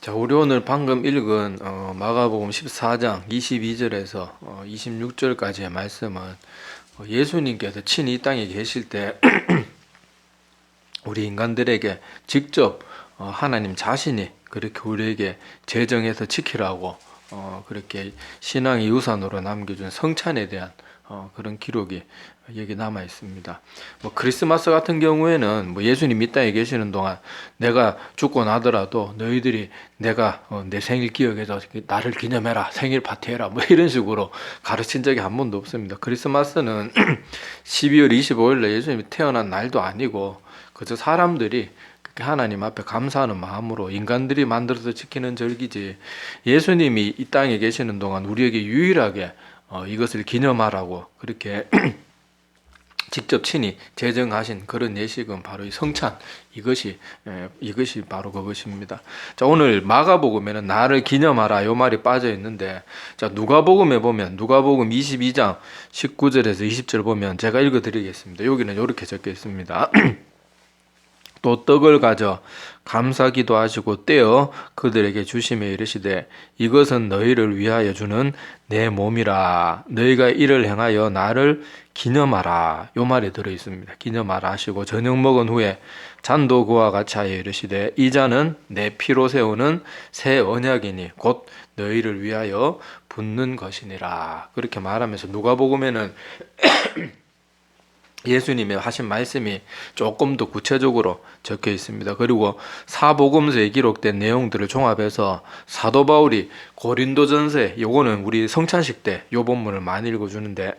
자, 우리 오늘 방금 읽은 마가복음 14장 22절에서 26절까지의 말씀은 예수님께서 친히 이 땅에 계실 때 우리 인간들에게 직접 하나님 자신이 그렇게 우리에게 제정해서 지키라고 그렇게 신앙의 유산으로 남겨준 성찬에 대한 그런 기록이 여기 남아 있습니다. 뭐 크리스마스 같은 경우에는 뭐 예수님 이 땅에 계시는 동안 내가 죽고 나더라도 너희들이 내가 내 생일 기억해서 나를 기념해라, 생일 파티해라, 뭐 이런 식으로 가르친 적이 한 번도 없습니다. 크리스마스는 12월 25일에 예수님이 태어난 날도 아니고 그저 사람들이 하나님 앞에 감사하는 마음으로 인간들이 만들어서 지키는 절기지, 예수님이 이 땅에 계시는 동안 우리에게 유일하게 이것을 기념하라고 그렇게 직접 친히 제정하신 그런 예식은 바로 이 성찬, 이것이 바로 그것입니다. 자, 오늘 마가복음에는 나를 기념하라 요 말이 빠져 있는데, 자, 누가복음에 보면 누가복음 22장 19절에서 20절 보면 제가 읽어드리겠습니다. 여기는 이렇게 적혀 있습니다. 또 떡을 가져 감사기도 하시고 떼어 그들에게 주시며 이르시되 이것은 너희를 위하여 주는 내 몸이라, 너희가 이를 행하여 나를 기념하라 요 말이 들어 있습니다. 기념하라 하시고 저녁 먹은 후에 잔도 그와 같이 하여 이르시되 이 잔은 내 피로 세우는 새 언약이니 곧 너희를 위하여 붓는 것이니라, 그렇게 말하면서 누가복음에는 예수님의 하신 말씀이 조금 더 구체적으로 적혀 있습니다. 그리고 사복음서에 기록된 내용들을 종합해서 사도 바울이 고린도전서에, 요거는 우리 성찬식 때 요 본문을 많이 읽어주는데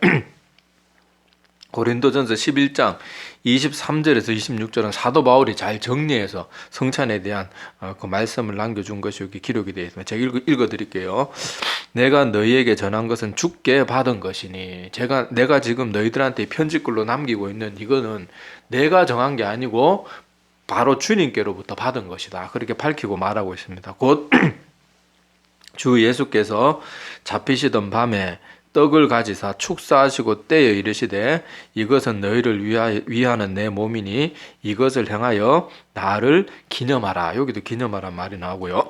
고린도전서 11장 23절에서 26절은 사도 바울이 잘 정리해서 성찬에 대한 그 말씀을 남겨준 것이 여기 기록이 되어 있습니다. 제가 읽어드릴게요. 내가 너희에게 전한 것은 주께 받은 것이니, 내가 지금 너희들한테 편지글로 남기고 있는 이거는 내가 정한 게 아니고 바로 주님께로부터 받은 것이다, 그렇게 밝히고 말하고 있습니다. 곧 주 예수께서 잡히시던 밤에 떡을 가지사 축사하시고 떼어 이르시되 이것은 너희를 위하는 내 몸이니 이것을 행하여 나를 기념하라. 여기도 기념하라 말이 나오고요.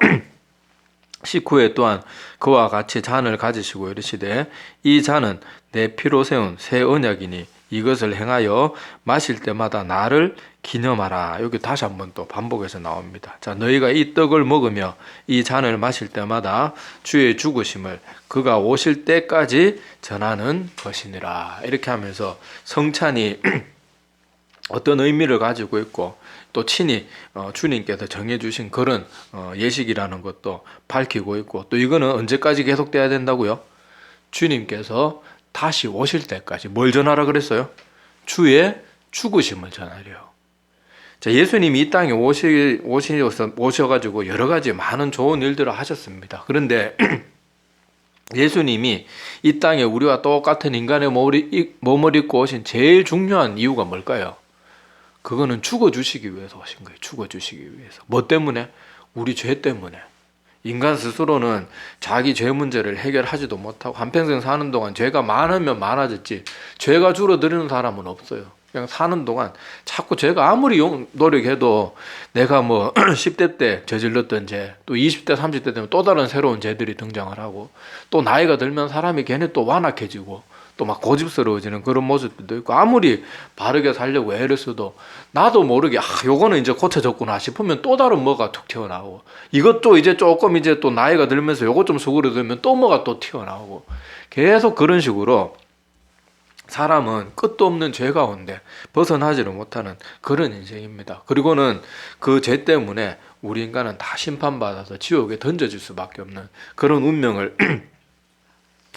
식후에 또한 그와 같이 잔을 가지시고 이르시되 이 잔은 내 피로 세운 새 언약이니 이것을 행하여 마실 때마다 나를 기념하라. 여기 다시 한번 또 반복해서 나옵니다. 자, 너희가 이 떡을 먹으며 이 잔을 마실 때마다 주의 죽으심을 그가 오실 때까지 전하는 것이니라. 이렇게 하면서 성찬이 어떤 의미를 가지고 있고 또 친히 주님께서 정해주신 그런 예식이라는 것도 밝히고 있고, 또 이거는 언제까지 계속돼야 된다고요? 주님께서 다시 오실 때까지. 뭘 전하라 그랬어요? 주의 죽으심을 전하래요. 자, 예수님이 이 땅에 오셔가지고 여러 가지 많은 좋은 일들을 하셨습니다. 그런데 예수님이 이 땅에 우리와 똑같은 인간의 몸을 입고 오신 제일 중요한 이유가 뭘까요? 그거는 죽어주시기 위해서 오신 거예요. 죽어주시기 위해서. 뭐 때문에? 우리 죄 때문에. 인간 스스로는 자기 죄 문제를 해결하지도 못하고 한평생 사는 동안 죄가 많으면 많아졌지 죄가 줄어드는 사람은 없어요. 그냥 사는 동안 자꾸 죄가 아무리 노력해도 내가 뭐 10대 때 저질렀던 죄, 또 20대 30대 되면 또 다른 새로운 죄들이 등장을 하고, 또 나이가 들면 사람이 괜히 또 완악해지고 또 막 고집스러워지는 그런 모습들도 있고, 아무리 바르게 살려고 애를 써도 나도 모르게 요거는 이제 고쳐졌구나 싶으면 또 다른 뭐가 툭 튀어나오고, 이것도 이제 조금 이제 또 나이가 들면서 요것 좀 수그러들면 또 뭐가 또 튀어나오고, 계속 그런 식으로 사람은 끝도 없는 죄 가운데 벗어나지를 못하는 그런 인생입니다. 그리고는 그 죄 때문에 우리 인간은 다 심판받아서 지옥에 던져질 수밖에 없는 그런 운명을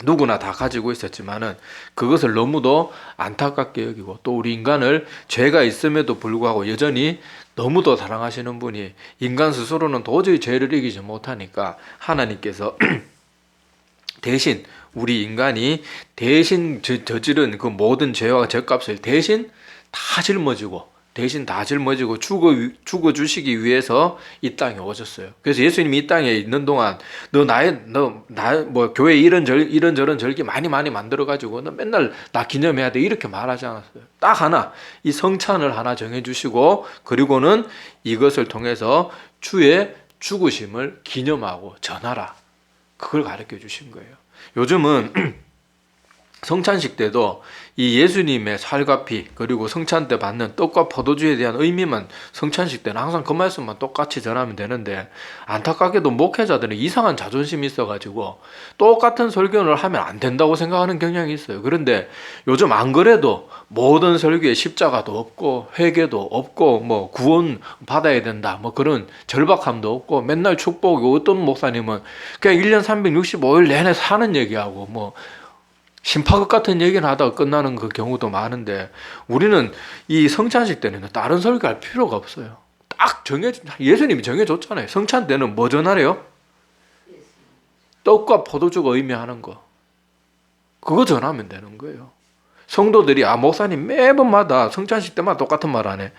누구나 다 가지고 있었지만은 그것을 너무도 안타깝게 여기고, 또 우리 인간을 죄가 있음에도 불구하고 여전히 너무도 사랑하시는 분이 인간 스스로는 도저히 죄를 이기지 못하니까 하나님께서 대신 우리 인간이 대신 저지른 그 모든 죄와 죄값을 대신 다 짊어지고 죽어주시기 위해서 이 땅에 오셨어요. 그래서 예수님이 이 땅에 있는 동안 뭐 교회 이런저런 절기 많이 만들어가지고 너 맨날 나 기념해야 돼 이렇게 말하지 않았어요. 딱 하나, 이 성찬을 하나 정해주시고, 그리고는 이것을 통해서 주의 죽으심을 기념하고 전하라. 그걸 가르쳐 주신 거예요. 요즘은 성찬식 때도 이 예수님의 살과 피 그리고 성찬 때 받는 떡과 포도주에 대한 의미만 성찬식 때는 항상 그 말씀만 똑같이 전하면 되는데, 안타깝게도 목회자들은 이상한 자존심이 있어가지고 똑같은 설교를 하면 안 된다고 생각하는 경향이 있어요. 그런데 요즘 안 그래도 모든 설교에 십자가도 없고 회개도 없고 뭐 구원 받아야 된다 뭐 그런 절박함도 없고, 맨날 축복이고, 어떤 목사님은 그냥 1년 365일 내내 사는 얘기하고 뭐 심파극 같은 얘기는 하다가 끝나는 그 경우도 많은데, 우리는 이 성찬식 때는 다른 설교할 필요가 없어요. 딱 예수님이 정해줬잖아요. 성찬 때는 뭐 전하래요? 떡과 포도주가 의미하는 거. 그거 전하면 되는 거예요. 성도들이 목사님 매번마다 성찬식 때마다 똑같은 말 안 해.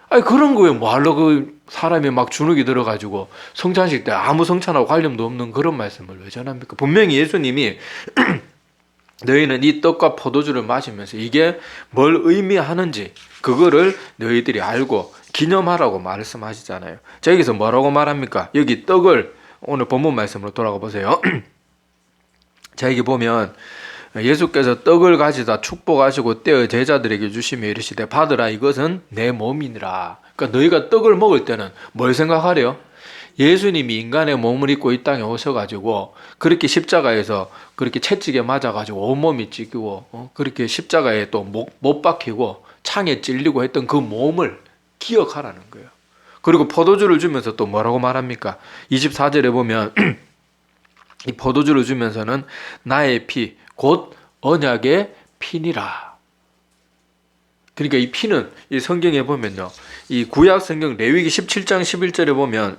아니 그런 거에 뭐하러 그 사람이 막 주눅이 들어가지고 성찬식 때 아무 성찬하고 관련도 없는 그런 말씀을 왜 전합니까? 분명히 예수님이 너희는 이 떡과 포도주를 마시면서 이게 뭘 의미하는지 그거를 너희들이 알고 기념하라고 말씀하시잖아요. 자, 여기서 뭐라고 말합니까? 여기 떡을, 오늘 본문 말씀으로 돌아가 보세요. 자, 여기 보면 예수께서 떡을 가지다 축복하시고 떼어 제자들에게 주시며 이르시되 받으라, 이것은 내 몸이니라. 그러니까 너희가 떡을 먹을 때는 뭘 생각하래요? 예수님이 인간의 몸을 입고 이 땅에 오셔가지고 그렇게 십자가에서 그렇게 채찍에 맞아가지고 온몸이 찢기고 그렇게 십자가에 또 못 박히고 창에 찔리고 했던 그 몸을 기억하라는 거예요. 그리고 포도주를 주면서 또 뭐라고 말합니까? 24절에 보면 이 포도주를 주면서는 나의 피 곧 언약의 피니라. 그러니까 이 피는 이 성경에 보면요, 이 구약 성경 레위기 17장 11절에 보면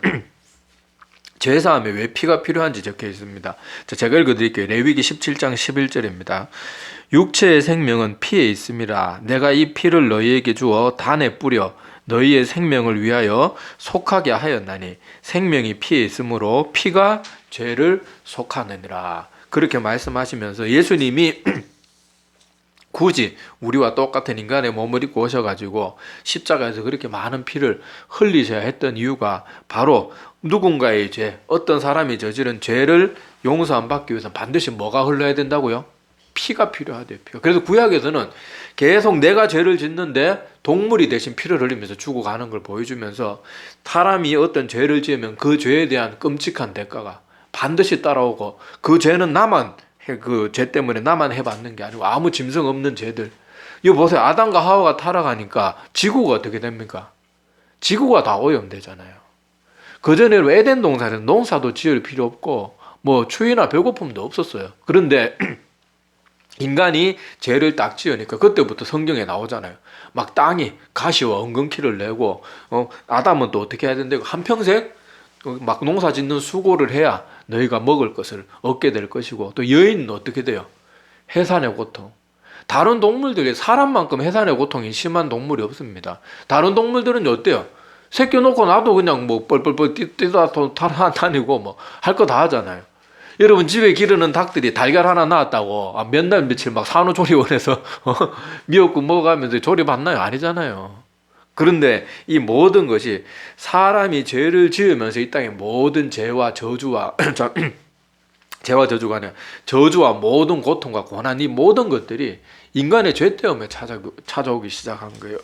제사함에 왜 피가 필요한지 적혀 있습니다. 자, 제가 읽어드릴게요. 레위기 17장 11절입니다. 육체의 생명은 피에 있음이라. 내가 이 피를 너희에게 주어 단에 뿌려 너희의 생명을 위하여 속하게 하였나니 생명이 피에 있으므로 피가 죄를 속하느니라. 그렇게 말씀하시면서 예수님이 굳이 우리와 똑같은 인간의 몸을 입고 오셔가지고 십자가에서 그렇게 많은 피를 흘리셔야 했던 이유가 바로 누군가의 죄, 어떤 사람이 저지른 죄를 용서 안 받기 위해서 반드시 뭐가 흘러야 된다고요? 피가 필요하대요. 피가. 그래서 구약에서는 계속 내가 죄를 짓는데 동물이 대신 피를 흘리면서 죽어가는 걸 보여주면서 사람이 어떤 죄를 지으면 그 죄에 대한 끔찍한 대가가 반드시 따라오고, 그 죄는 그 죄 때문에 나만 해받는 게 아니고 아무 짐승 없는 죄들. 이거 보세요. 아담과 하와가 타락하니까 지구가 어떻게 됩니까? 지구가 다 오염되잖아요. 그전에는 에덴 동산에서 농사도 지을 필요 없고 뭐 추위나 배고픔도 없었어요. 그런데 인간이 죄를 딱 지으니까 그때부터 성경에 나오잖아요. 막 땅이 가시와 엉겅퀴를 내고 아담은 또 어떻게 해야 된다고? 한평생 막 농사 짓는 수고를 해야 너희가 먹을 것을 얻게 될 것이고, 또 여인은 어떻게 돼요? 해산의 고통. 다른 동물들이 사람만큼 해산의 고통이 심한 동물이 없습니다. 다른 동물들은 어때요? 새끼 놓고 나도 그냥 뭐 뻘뻘뻘 뛰다 다니고 뭐 할 거 다 하잖아요. 여러분 집에 기르는 닭들이 달걀 하나 낳았다고 몇 날 며칠 막 산후조리원에서 미역국 먹어가면서 조리받나요? 아니잖아요. 그런데 이 모든 것이 사람이 죄를 지으면서 이 땅의 모든 죄와 저주와 죄와 저주가 아니라 저주와 모든 고통과 고난, 이 모든 것들이 인간의 죄 때문에 찾아오기 시작한 거예요.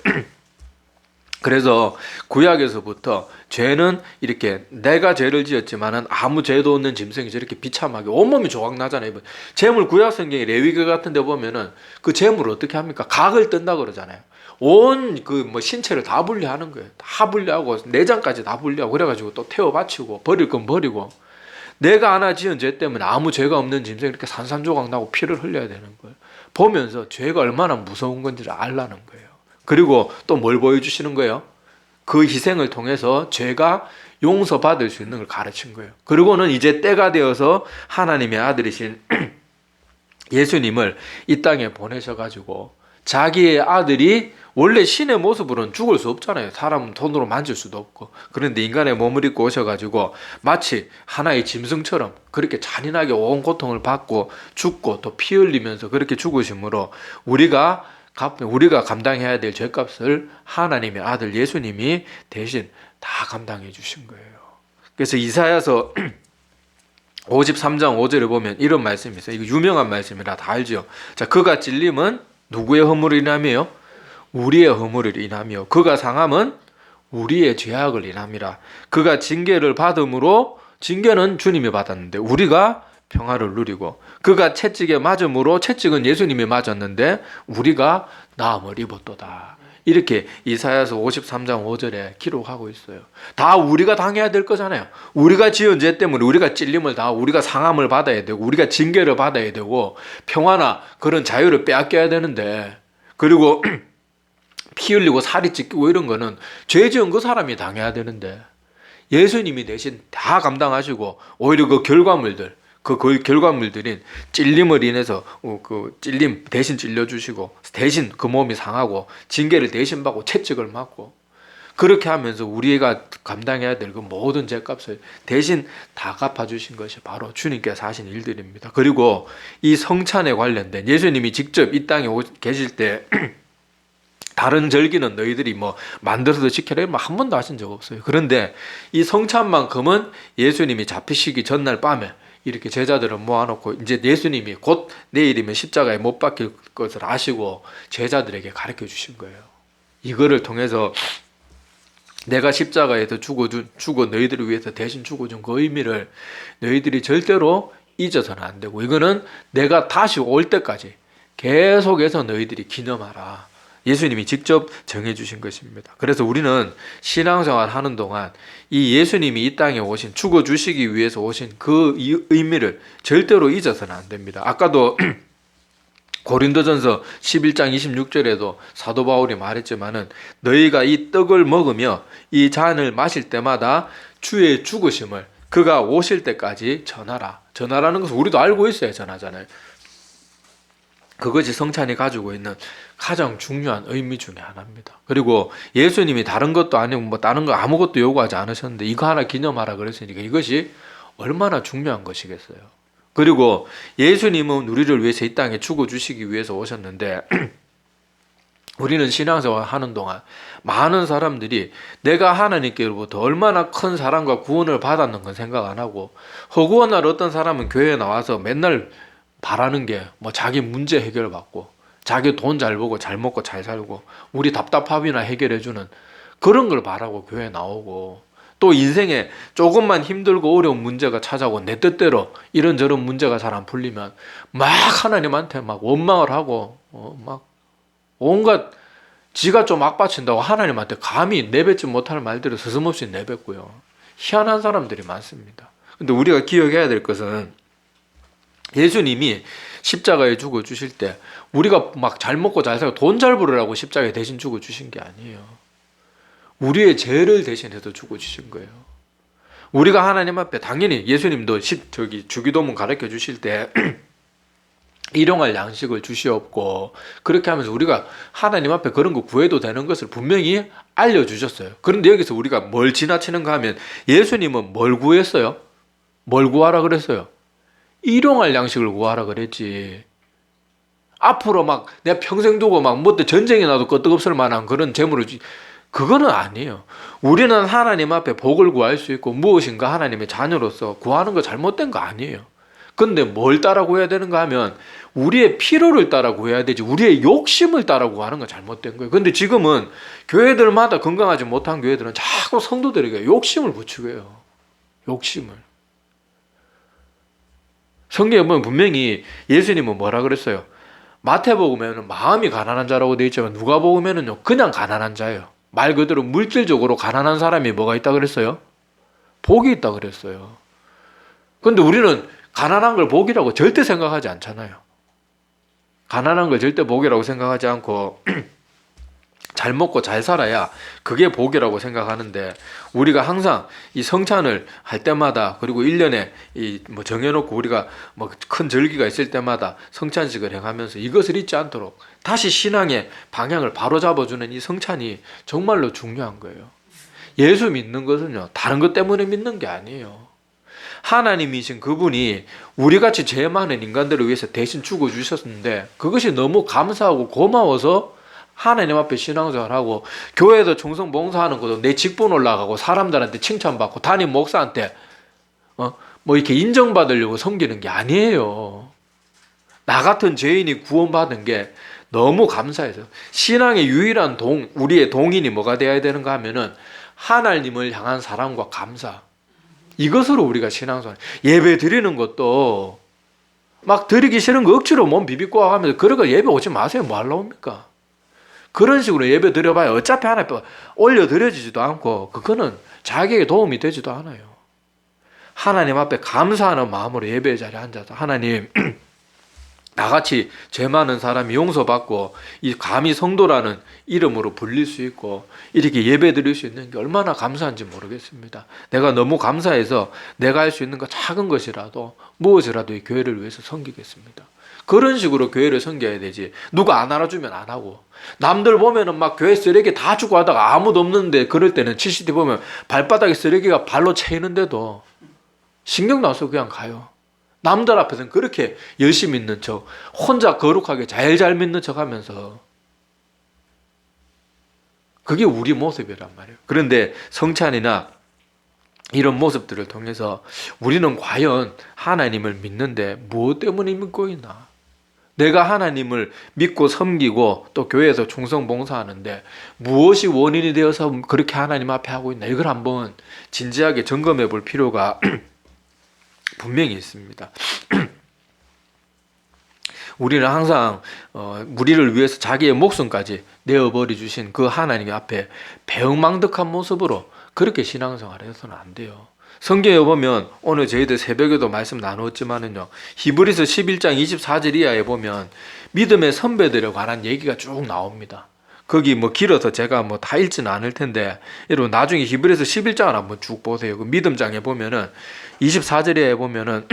그래서 구약에서부터 죄는 이렇게 내가 죄를 지었지만은 아무 죄도 없는 짐승이 저렇게 비참하게 온몸이 조각나잖아요. 재물 구약 성경에 레위기 같은 데 보면은 그 재물을 어떻게 합니까? 각을 뜬다 그러잖아요. 온 그 뭐 신체를 다 분리하는 거예요. 다 분리하고 내장까지 다 분리하고 그래가지고 또 태워 바치고 버릴 건 버리고, 내가 하나 지은 죄 때문에 아무 죄가 없는 짐승이 이렇게 산산조각 나고 피를 흘려야 되는 거예요. 보면서 죄가 얼마나 무서운 건지를 알라는 거예요. 그리고 또 뭘 보여주시는 거예요? 그 희생을 통해서 죄가 용서받을 수 있는 걸 가르친 거예요. 그리고는 이제 때가 되어서 하나님의 아들이신 예수님을 이 땅에 보내셔가지고, 자기의 아들이 원래 신의 모습으로는 죽을 수 없잖아요. 사람은 손으로 만질 수도 없고. 그런데 인간의 몸을 입고 오셔가지고 마치 하나의 짐승처럼 그렇게 잔인하게 온 고통을 받고 죽고 또 피 흘리면서 그렇게 죽으심으로 우리가 감당해야 될 죄값을 하나님의 아들 예수님이 대신 다 감당해 주신 거예요. 그래서 이사야서 53장 5절에 보면 이런 말씀이 있어요. 이거 유명한 말씀이라 다 알죠. 자, 그가 찔림은 누구의 허물을 인하며? 우리의 허물을 인하며, 그가 상함은 우리의 죄악을 인함이라. 그가 징계를 받음으로, 징계는 주님이 받았는데 우리가 평화를 누리고, 그가 채찍에 맞음으로, 채찍은 예수님이 맞았는데 우리가 나음을 입었도다. 이렇게 이사야서 53장 5절에 기록하고 있어요. 다 우리가 당해야 될 거잖아요. 우리가 지은 죄 때문에 우리가 찔림을 당하고, 우리가 상함을 받아야 되고, 우리가 징계를 받아야 되고, 평화나 그런 자유를 빼앗겨야 되는데, 그리고 피 흘리고 살이 찢기고 이런 거는 죄 지은 그 사람이 당해야 되는데, 예수님이 대신 다 감당하시고, 오히려 그 결과물들, 그 결과물들인 찔림을 인해서 그 찔림 대신 찔려주시고, 대신 그 몸이 상하고, 징계를 대신 받고, 채찍을 맞고, 그렇게 하면서 우리가 감당해야 될 그 모든 죄값을 대신 다 갚아주신 것이 바로 주님께서 하신 일들입니다. 그리고 이 성찬에 관련된, 예수님이 직접 이 땅에 계실 때 다른 절기는 너희들이 뭐 만들어서 지켜라 한 번도 하신 적 없어요. 그런데 이 성찬만큼은 예수님이 잡히시기 전날 밤에 이렇게 제자들을 모아놓고, 이제 예수님이 곧 내일이면 십자가에 못 박힐 것을 아시고 제자들에게 가르쳐 주신 거예요. 이거를 통해서 내가 십자가에서 죽어 너희들을 위해서 대신 죽어준 그 의미를 너희들이 절대로 잊어서는 안 되고, 이거는 내가 다시 올 때까지 계속해서 너희들이 기념하라. 예수님이 직접 정해주신 것입니다. 그래서 우리는 신앙생활 하는 동안 이 예수님이 이 땅에 오신, 죽어주시기 위해서 오신 그 의미를 절대로 잊어서는 안 됩니다. 아까도 고린도전서 11장 26절에도 사도 바울이 말했지만은, 너희가 이 떡을 먹으며 이 잔을 마실 때마다 주의 죽으심을 그가 오실 때까지 전하라. 전하라는 것은 우리도 알고 있어야 전하잖아요. 그것이 성찬이 가지고 있는 가장 중요한 의미 중에 하나입니다. 그리고 예수님이 다른 것도 아니고 뭐 다른 거 아무것도 요구하지 않으셨는데 이거 하나 기념하라 그랬으니까 이것이 얼마나 중요한 것이겠어요. 그리고 예수님은 우리를 위해서 이 땅에 죽어주시기 위해서 오셨는데, 우리는 신앙생활 하는 동안 많은 사람들이 내가 하나님께로부터 얼마나 큰 사랑과 구원을 받았는 건 생각 안 하고, 허구한 날 어떤 사람은 교회에 나와서 맨날 바라는 게 뭐 자기 문제 해결받고, 자기 돈 잘 벌고 잘 먹고 잘 살고, 우리 답답함이나 해결해주는 그런 걸 바라고 교회에 나오고, 또 인생에 조금만 힘들고 어려운 문제가 찾아오고 내 뜻대로 이런저런 문제가 잘 안 풀리면 막 하나님한테 막 원망을 하고 막 온갖 지가 좀 악받친다고 하나님한테 감히 내뱉지 못할 말들을 서슴없이 내뱉고요. 희한한 사람들이 많습니다. 근데 우리가 기억해야 될 것은, 예수님이 십자가에 죽어 주실 때 우리가 막 잘 먹고 잘 살고 돈 잘 벌으라고 십자가에 대신 죽어 주신 게 아니에요. 우리의 죄를 대신해서 죽어 주신 거예요. 우리가 하나님 앞에, 당연히 예수님도 주기도문 가르쳐 주실 때 일용할 양식을 주시옵고, 그렇게 하면서 우리가 하나님 앞에 그런 거 구해도 되는 것을 분명히 알려주셨어요. 그런데 여기서 우리가 뭘 지나치는가 하면, 예수님은 뭘 구했어요? 뭘 구하라 그랬어요? 일용할 양식을 구하라 그랬지. 앞으로 막 내가 평생 두고 막 뭐 전쟁이 나도 끄떡없을 만한 그런 재물을, 그거는 아니에요. 우리는 하나님 앞에 복을 구할 수 있고 무엇인가 하나님의 자녀로서 구하는 거 잘못된 거 아니에요. 근데 뭘 따라 구해야 되는가 하면 우리의 필요를 따라 구해야 되지, 우리의 욕심을 따라 구하는 건 잘못된 거예요. 근데 지금은 교회들마다, 건강하지 못한 교회들은 자꾸 성도들에게 욕심을 붙이고 해요. 욕심을. 성경에 보면 분명히 예수님은 뭐라 그랬어요? 마태복음에는 마음이 가난한 자라고 되어 있지만 누가복음에는요 그냥 가난한 자예요. 말 그대로 물질적으로 가난한 사람이 뭐가 있다 그랬어요? 복이 있다 그랬어요. 근데 우리는 가난한 걸 복이라고 절대 생각하지 않잖아요. 가난한 걸 절대 복이라고 생각하지 않고 잘 먹고 잘 살아야 그게 복이라고 생각하는데, 우리가 항상 이 성찬을 할 때마다, 그리고 1년에 뭐 정해놓고 우리가 뭐 큰 절기가 있을 때마다 성찬식을 행하면서 이것을 잊지 않도록 다시 신앙의 방향을 바로잡아주는 이 성찬이 정말로 중요한 거예요. 예수 믿는 것은요 다른 것 때문에 믿는 게 아니에요. 하나님이신 그분이 우리같이 죄 많은 인간들을 위해서 대신 죽어주셨는데, 그것이 너무 감사하고 고마워서 하나님 앞에 신앙생활하고 교회에서 충성봉사하는 것도 내 직분 올라가고 사람들한테 칭찬받고 담임 목사한테 뭐 이렇게 인정받으려고 섬기는 게 아니에요. 나 같은 죄인이 구원받은 게 너무 감사해서 신앙의 유일한 우리의 동인이 뭐가 되어야 되는가 하면은 하나님을 향한 사랑과 감사, 이것으로 우리가 신앙생활, 예배 드리는 것도 막 드리기 싫은 거 억지로 몸 비비고 하면서 그런 거 예배 오지 마세요. 뭐 하려고 합니까? 그런 식으로 예배 드려봐야 어차피 하나님 앞에 올려드려지지도 않고 그거는 자기에게 도움이 되지도 않아요. 하나님 앞에 감사하는 마음으로 예배 자리에 앉아서 하나님, 나같이 죄 많은 사람이 용서받고 이 감히 성도라는 이름으로 불릴 수 있고 이렇게 예배 드릴 수 있는 게 얼마나 감사한지 모르겠습니다. 내가 너무 감사해서 내가 할 수 있는 거 작은 것이라도 무엇이라도 이 교회를 위해서 섬기겠습니다. 그런 식으로 교회를 섬겨야 되지. 누가 안 알아주면 안 하고, 남들 보면은 막 교회 쓰레기 다 주고 하다가 아무도 없는데 그럴 때는 CCTV 보면 발바닥에 쓰레기가 발로 채이는데도 신경도 안 쓰고 그냥 가요. 남들 앞에서는 그렇게 열심히 믿는 척, 혼자 거룩하게 잘 믿는 척 하면서, 그게 우리 모습이란 말이에요. 그런데 성찬이나 이런 모습들을 통해서 우리는 과연 하나님을 믿는데 무엇 때문에 믿고 있나? 내가 하나님을 믿고 섬기고 또 교회에서 충성봉사하는데 무엇이 원인이 되어서 그렇게 하나님 앞에 하고 있나? 이걸 한번 진지하게 점검해 볼 필요가 분명히 있습니다. 우리는 항상 우리를 위해서 자기의 목숨까지 내어버려 주신 그 하나님 앞에 배은망덕한 모습으로 그렇게 신앙생활을 해서는 안 돼요. 성경에 보면 오늘 저희들 새벽에도 말씀 나누었지만은요, 히브리서 11장 24절 이하에 보면 믿음의 선배들에 관한 얘기가 쭉 나옵니다. 거기 뭐 길어서 제가 뭐 다 읽지는 않을 텐데 여러분 나중에 히브리서 11장을 한번 쭉 보세요. 그 믿음장에 보면은 24절에 보면은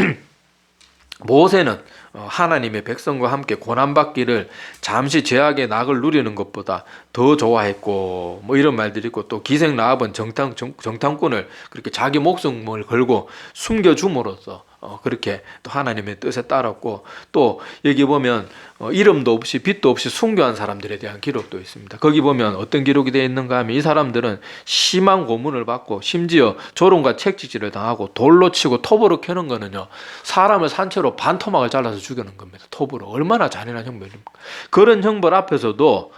모세는 하나님의 백성과 함께 고난받기를 잠시 죄악의 낙을 누리는 것보다 더 좋아했고, 뭐 이런 말들이 있고, 또 기생 라합은 정탐꾼을 그렇게 자기 목숨을 걸고 숨겨줌으로써 그렇게 또 하나님의 뜻에 따랐고, 또 여기 보면 이름도 없이 빛도 없이 순교한 사람들에 대한 기록도 있습니다. 거기 보면 어떤 기록이 되어 있는가 하면 이 사람들은 심한 고문을 받고 심지어 조롱과 책짓질을 당하고 돌로 치고 톱으로 캐는 거는요, 사람을 산채로 반토막을 잘라서 죽이는 겁니다. 톱으로. 얼마나 잔인한 형벌입니까? 그런 형벌 앞에서도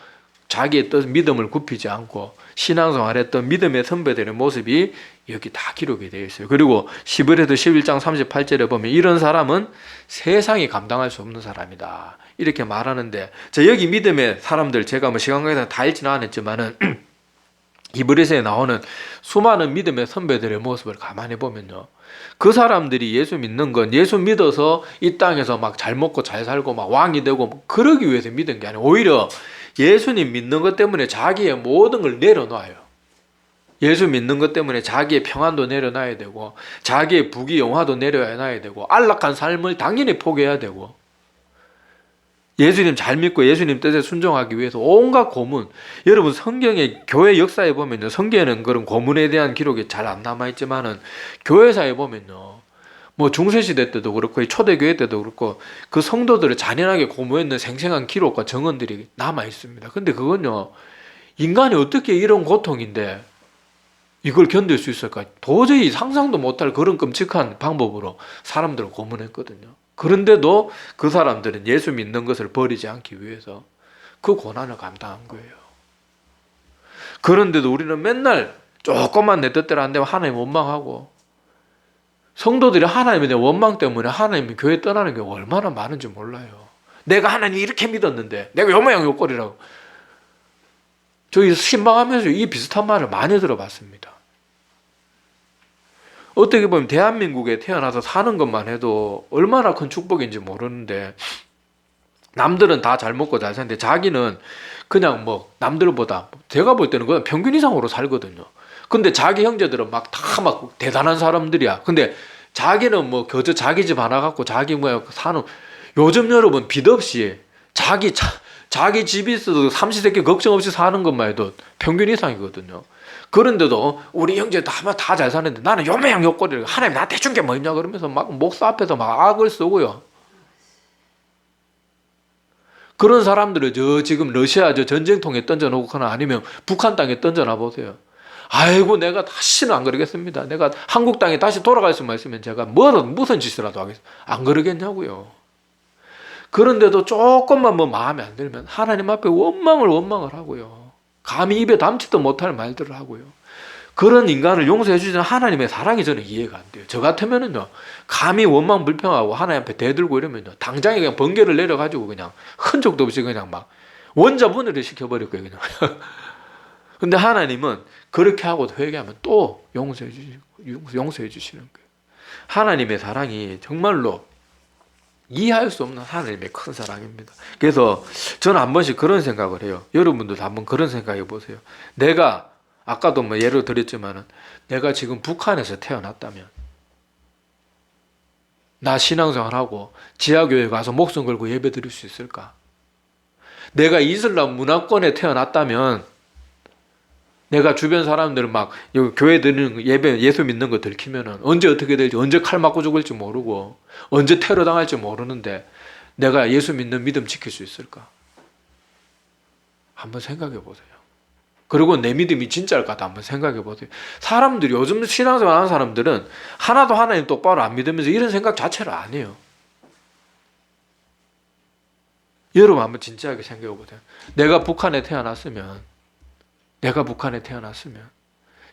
자기의 뜻, 믿음을 굽히지 않고 신앙생활했던 믿음의 선배들의 모습이 여기 다 기록이 되어 있어요. 그리고 히브리서 11장 38절에 보면 이런 사람은 세상이 감당할 수 없는 사람이다, 이렇게 말하는데, 저 여기 믿음의 사람들 제가 뭐 시간 관계상 다 읽지는 않았지만은 히브리서에 나오는 수많은 믿음의 선배들의 모습을 가만히 보면요, 그 사람들이 예수 믿는 건 예수 믿어서 이 땅에서 막 잘 먹고 잘 살고 막 왕이 되고 그러기 위해서 믿은 게 아니고 오히려 예수님 믿는 것 때문에 자기의 모든 걸 내려놔요. 예수 믿는 것 때문에 자기의 평안도 내려놔야 되고 자기의 부귀 영화도 내려놔야 되고 안락한 삶을 당연히 포기해야 되고 예수님 잘 믿고 예수님 뜻에 순종하기 위해서 온갖 고문, 여러분 성경의 교회 역사에 보면요, 성경에는 그런 고문에 대한 기록이 잘 안 남아있지만은 교회사에 보면요, 뭐 중세시대 때도 그렇고 초대교회 때도 그렇고 그 성도들을 잔인하게 고문했는 생생한 기록과 정언들이 남아있습니다. 근데 그건요, 인간이 어떻게 이런 고통인데 이걸 견딜 수 있을까? 도저히 상상도 못할 그런 끔찍한 방법으로 사람들을 고문했거든요. 그런데도 그 사람들은 예수 믿는 것을 버리지 않기 위해서 그 고난을 감당한 거예요. 그런데도 우리는 맨날 조금만 내 뜻대로 안 되면 하나님 원망하고, 성도들이 하나님에 대한 원망 때문에 하나님이 교회 떠나는 경우가 얼마나 많은지 몰라요. 내가 하나님 이렇게 믿었는데 내가 요 모양 요 꼴이라고. 저희 신방하면서 이 비슷한 말을 많이 들어봤습니다. 어떻게 보면 대한민국에 태어나서 사는 것만 해도 얼마나 큰 축복인지 모르는데, 남들은 다 잘 먹고 잘 사는데 자기는 그냥 뭐 남들보다, 제가 볼 때는 그냥 평균 이상으로 살거든요. 근데 자기 형제들은 막 다 막 대단한 사람들이야. 근데 자기는 뭐 그저 자기 집 하나 갖고 자기 뭐 사는, 요즘 여러분 빚 없이 자기 집이 있어도 삼시세끼 걱정 없이 사는 것만 해도 평균 이상이거든요. 그런데도 우리 형제 다 잘 사는데 나는 요 모양 요 꼴이라고, 하나님 나한테 준 게 뭐 있냐 그러면서 막 목사 앞에서 막 악을 쓰고요. 그런 사람들을 저 지금 러시아 저 전쟁통에 던져놓거나 아니면 북한 땅에 던져놔 보세요. 아이고 내가 다시는 안 그러겠습니다. 내가 한국 땅에 다시 돌아갈 수만 있으면 제가 무슨 짓이라도 하겠습니다. 안 그러겠냐고요. 그런데도 조금만 뭐 마음에 안 들면 하나님 앞에 원망을 하고요. 감히 입에 담지도 못할 말들을 하고요. 그런 인간을 용서해 주시는 하나님의 사랑이 저는 이해가 안 돼요. 저 같으면은요, 감히 원망 불평하고 하나님 앞에 대들고 이러면요, 당장에 그냥 번개를 내려가지고 그냥 흔적도 없이 그냥 막 원자분해를 시켜버릴 거예요, 그냥. 근데 하나님은 그렇게 하고 회개하면 또 용서해 주시는 거예요. 하나님의 사랑이 정말로 이해할 수 없는 하나님의 큰 사랑입니다. 그래서 저는 한 번씩 그런 생각을 해요. 여러분들도 한번 그런 생각해 보세요. 내가 아까도 뭐 예를 들었지만은 내가 지금 북한에서 태어났다면 나 신앙생활하고 지하교회 가서 목숨 걸고 예배 드릴 수 있을까? 내가 이슬람 문화권에 태어났다면 내가 주변 사람들 막 교회 드리는 예배 예수 믿는 거 들키면은 언제 어떻게 될지 언제 칼 맞고 죽을지 모르고 언제 테러 당할지 모르는데 내가 예수 믿는 믿음 지킬 수 있을까? 한번 생각해 보세요. 그리고 내 믿음이 진짜일까 한번 생각해 보세요. 사람들이 요즘 신앙생활 하는 사람들은 하나도 하나님 똑바로 안 믿으면서 이런 생각 자체를 안 해요. 여러분 한번 진지하게 생각해 보세요. 내가 북한에 태어났으면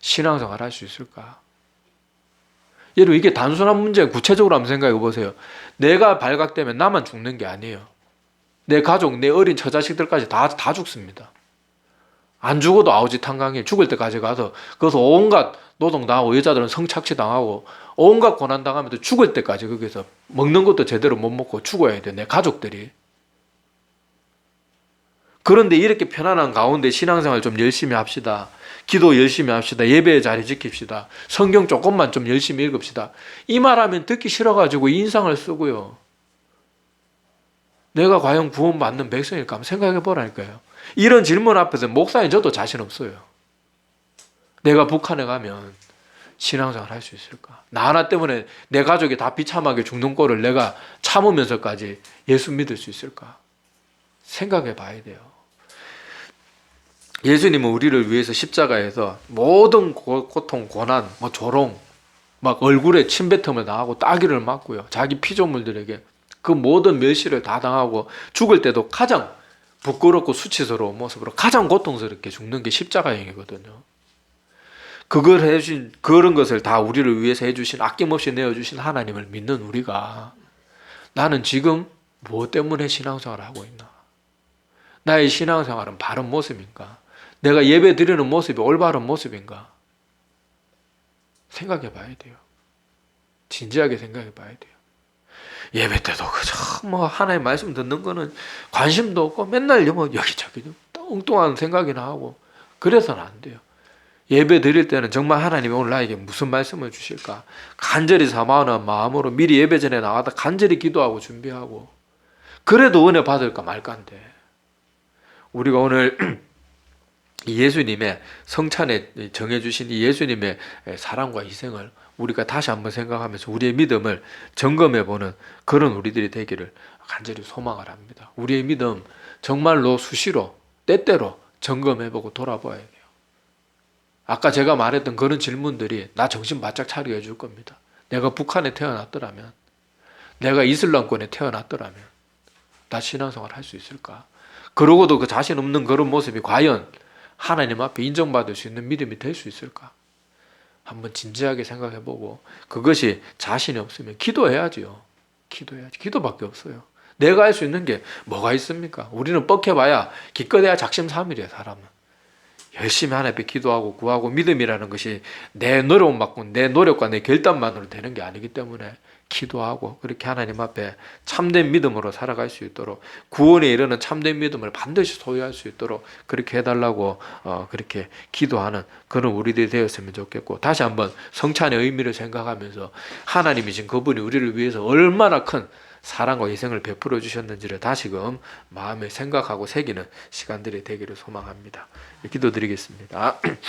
신앙생활 할 수 있을까? 여러분 이게 단순한 문제 구체적으로 한번 생각해 보세요. 내가 발각되면 나만 죽는 게 아니에요. 내 가족, 내 어린 처자식들까지 다 죽습니다. 안 죽어도 아우지 탄광에 죽을 때까지 가서 거기서 온갖 노동 당하고 여자들은 성착취 당하고 온갖 고난 당하면서 죽을 때까지 거기서 먹는 것도 제대로 못 먹고 죽어야 돼. 내 가족들이. 그런데 이렇게 편안한 가운데 신앙생활 좀 열심히 합시다. 기도 열심히 합시다. 예배의 자리 지킵시다. 성경 조금만 좀 열심히 읽읍시다. 이 말하면 듣기 싫어가지고 인상을 쓰고요. 내가 과연 구원받는 백성일까 한번 생각해 보라니까요. 이런 질문 앞에서 목사님 저도 자신 없어요. 내가 북한에 가면 신앙생활 할 수 있을까? 나 하나 때문에 내 가족이 다 비참하게 죽는 꼴을 내가 참으면서까지 예수 믿을 수 있을까? 생각해 봐야 돼요. 예수님은 우리를 위해서 십자가에서 모든 고통, 고난, 조롱, 막 얼굴에 침뱉음을 당하고 따귀를 맞고요. 자기 피조물들에게 그 모든 멸시를 다 당하고 죽을 때도 가장 부끄럽고 수치스러운 모습으로 가장 고통스럽게 죽는 게 십자가행이거든요. 그걸 해주신, 그런 것을 다 우리를 위해서 해주신, 아낌없이 내어주신 하나님을 믿는 우리가 나는 지금 무엇 때문에 신앙생활을 하고 있나? 나의 신앙생활은 바른 모습인가? 내가 예배 드리는 모습이 올바른 모습인가? 생각해 봐야 돼요. 진지하게 생각해 봐야 돼요. 예배 때도 그저 하나님 말씀 듣는 거는 관심도 없고 맨날 여기저기 엉뚱한 생각이나 하고 그래서는 안 돼요. 예배 드릴 때는 정말 하나님이 오늘 나에게 무슨 말씀을 주실까? 간절히 사모하는 마음으로 미리 예배 전에 나가다 간절히 기도하고 준비하고 그래도 은혜 받을까 말까인데 우리가 오늘 예수님의 성찬에 정해주신 이 예수님의 사랑과 희생을 우리가 다시 한번 생각하면서 우리의 믿음을 점검해보는 그런 우리들이 되기를 간절히 소망을 합니다. 우리의 믿음 정말로 수시로 때때로 점검해보고 돌아봐야 돼요. 아까 제가 말했던 그런 질문들이 나 정신 바짝 차리게 해줄 겁니다. 내가 북한에 태어났더라면, 내가 이슬람권에 태어났더라면 나 신앙생활 할 수 있을까? 그러고도 그 자신 없는 그런 모습이 과연 하나님 앞에 인정받을 수 있는 믿음이 될 수 있을까? 한번 진지하게 생각해보고 그것이 자신이 없으면 기도해야지요. 기도해야지. 기도밖에 없어요. 내가 할 수 있는 게 뭐가 있습니까? 우리는 뻑해봐야 기껏해야 작심삼일이에요. 사람은. 열심히 하나님 앞에 기도하고 구하고 믿음이라는 것이 내 노력만큼 내 노력과 내 결단만으로 되는 게 아니기 때문에 기도하고 그렇게 하나님 앞에 참된 믿음으로 살아갈 수 있도록 구원에 이르는 참된 믿음을 반드시 소유할 수 있도록 그렇게 해달라고 그렇게 기도하는 그런 우리들이 되었으면 좋겠고 다시 한번 성찬의 의미를 생각하면서 하나님이신 그분이 우리를 위해서 얼마나 큰 사랑과 희생을 베풀어 주셨는지를 다시금 마음에 생각하고 새기는 시간들이 되기를 소망합니다. 기도드리겠습니다.